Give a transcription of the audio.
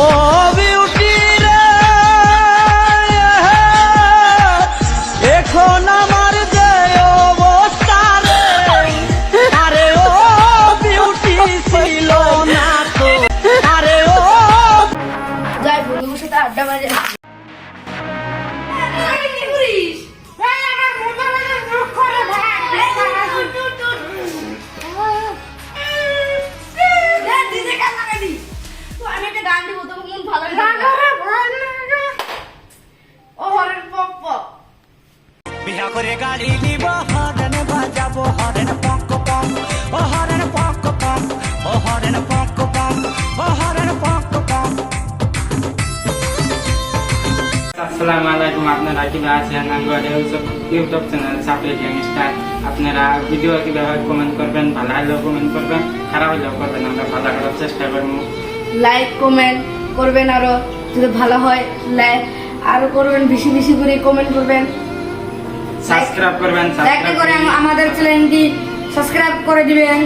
ও beauty রে এখন আমার যে অবস্থা রে, আরে ও বিউটি ছিল না তো, আরে ও যাই বন্ধুর সাথে আড্ডা মারে। আমি একটা গান দিব, তোমার মন ভালো লাগে? ও হরেন পক পক বিহা করে গাড়ি নিব, হরেন বাজাবো, হরেন পক পক, ও হরেন পক পক, ও হরেন পক পক, ও হরেন পক পক। আসসালামু আলাইকুম, আপনারা কিভাবে আছেন? আমার ইউটিউব চ্যানেল সাপ্লাই গ্যাংস্টার। আপনারা ভিডিও কিভাবে কমেন্ট করবেন, ভালো হলেও কমেন্ট করবেন, খারাপ হলেও করবেন, আমরা ভালো করার চেষ্টা করবো। লাইক কমেন্ট করবেন, আরো যদি ভালো হয় লাইক আরো করবেন, বেশি বেশি করে কমেন্ট করবেন, সাবস্ক্রাইব করবেন, লাইক করে আমাদের চ্যানেলটি সাবস্ক্রাইব করে দিবেন।